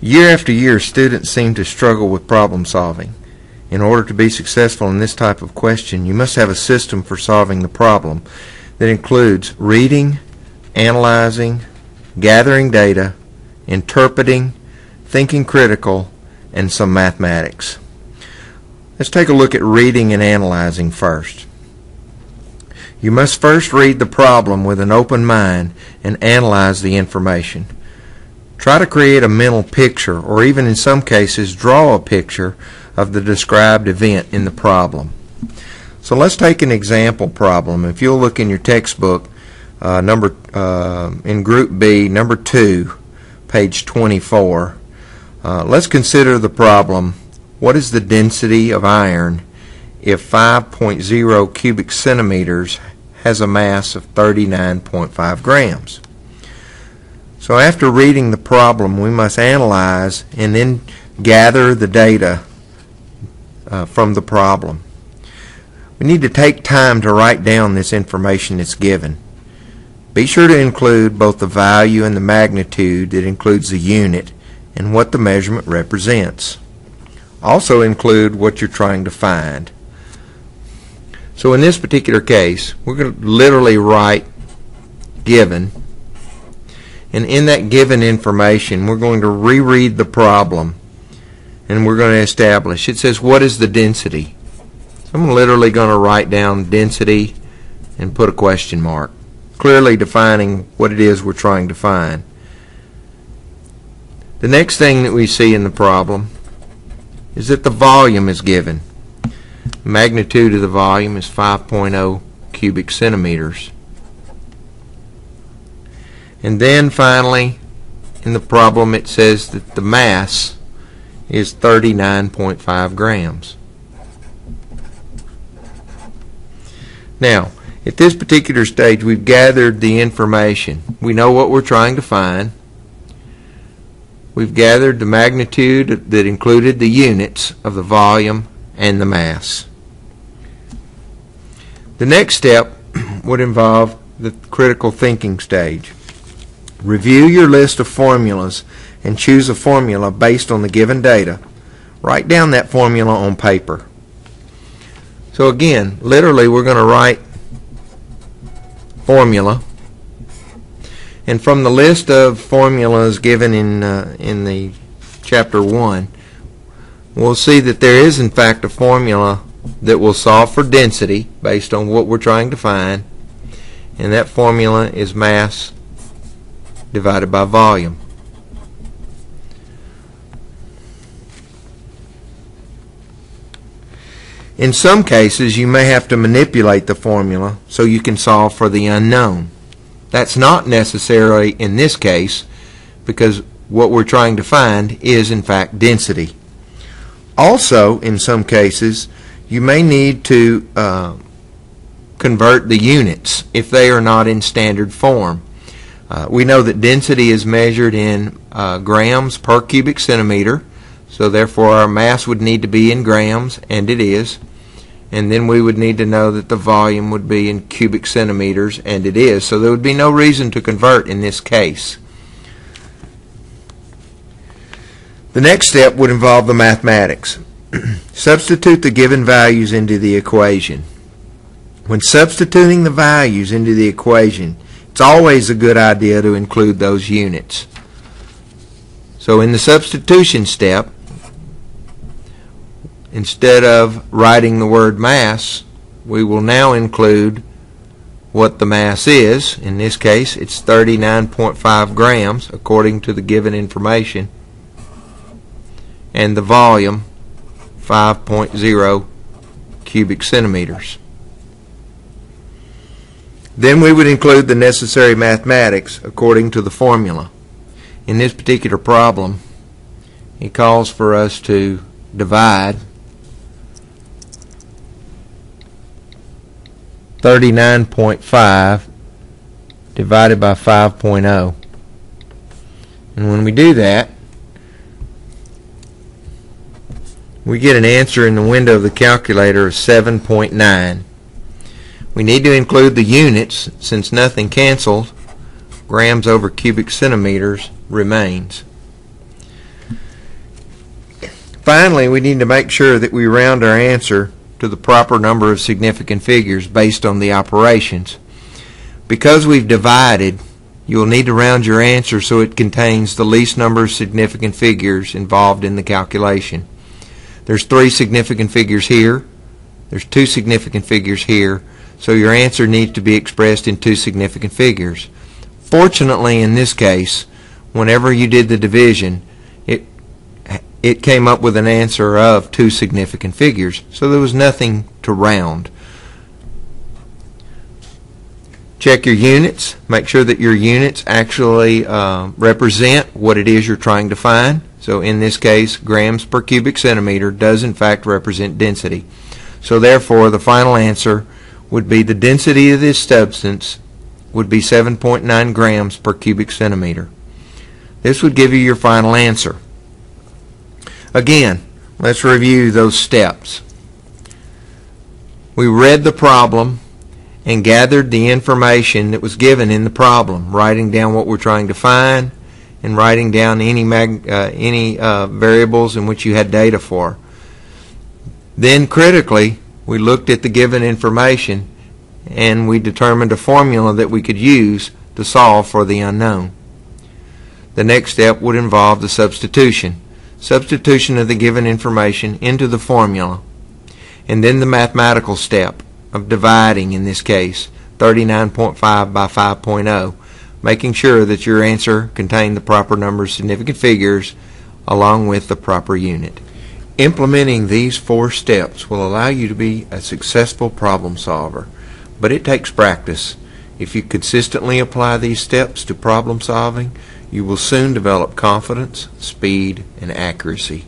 Year after year, students seem to struggle with problem solving. In order to be successful in this type of question, you must have a system for solving the problem that includes reading, analyzing, gathering data, interpreting, thinking critical, and some mathematics. Let's take a look at reading and analyzing first. You must first read the problem with an open mind and analyze the information. Try to create a mental picture, or even in some cases draw a picture of the described event in the problem. So let's take an example problem. If you'll look in your textbook, in Group B, number 2, page 24, let's consider the problem, what is the density of iron if 5.0 cubic centimeters has a mass of 39.5 grams? So after reading the problem, we must analyze and then gather the data from the problem. We need to take time to write down this information that's given. Be sure to include both the value and the magnitude that includes the unit and what the measurement represents. Also include what you're trying to find. So in this particular case, we're going to literally write given, and in that given information we're going to reread the problem and we're going to establish. It says, what is the density? So I'm literally going to write down density and put a question mark, clearly defining what it is we're trying to find. The next thing that we see in the problem is that the volume is given. The magnitude of the volume is 5.0 cubic centimeters. And then finally in the problem it says that the mass is 39.5 grams. Now, at this particular stage we've gathered the information. We know what we're trying to find. We've gathered the magnitude that included the units of the volume and the mass. The next step would involve the critical thinking stage. Review your list of formulas and choose a formula based on the given data. Write down that formula on paper. So again, literally we're going to write formula, and from the list of formulas given in the chapter 1, we'll see that there is in fact a formula that will solve for density based on what we're trying to find, and that formula is mass divided by volume. In some cases you may have to manipulate the formula so you can solve for the unknown. That's not necessarily in this case, because what we're trying to find is in fact density. Also, in some cases you may need to convert the units if they are not in standard form. We know that density is measured in grams per cubic centimeter, so therefore our mass would need to be in grams, and it is. And then we would need to know that the volume would be in cubic centimeters, and it is. So there would be no reason to convert in this case. The next step would involve the mathematics. Substitute the given values into the equation. When substituting the values into the equation, it's always a good idea to include those units. So in the substitution step, instead of writing the word mass, we will now include what the mass is. In this case, it's 39.5 grams according to the given information, and the volume 5.0 cubic centimeters. Then we would include the necessary mathematics according to the formula. In this particular problem, it calls for us to divide 39.5 divided by 5.0. And when we do that, we get an answer in the window of the calculator of 7.9. We need to include the units since nothing cancels. Grams over cubic centimeters remains. Finally, we need to make sure that we round our answer to the proper number of significant figures based on the operations. Because we've divided, you'll need to round your answer so it contains the least number of significant figures involved in the calculation. There's 3 significant figures here, there's 2 significant figures here, so your answer needs to be expressed in 2 significant figures. Fortunately, in this case, whenever you did the division, it came up with an answer of 2 significant figures, so there was nothing to round. Check your units. Make sure that your units actually represent what it is you're trying to find. So in this case, grams per cubic centimeter does in fact represent density. So therefore, the final answer would be the density of this substance would be 7.9 grams per cubic centimeter. This would give you your final answer. Again, let's review those steps. We read the problem and gathered the information that was given in the problem, writing down what we're trying to find and writing down any variables in which you had data for. Then critically, we looked at the given information and we determined a formula that we could use to solve for the unknown. The next step would involve the substitution of the given information into the formula, and then the mathematical step of dividing, in this case 39.5 by 5.0, making sure that your answer contained the proper number of significant figures along with the proper unit. Implementing these 4 steps will allow you to be a successful problem solver, but it takes practice. If you consistently apply these steps to problem solving, you will soon develop confidence, speed, and accuracy.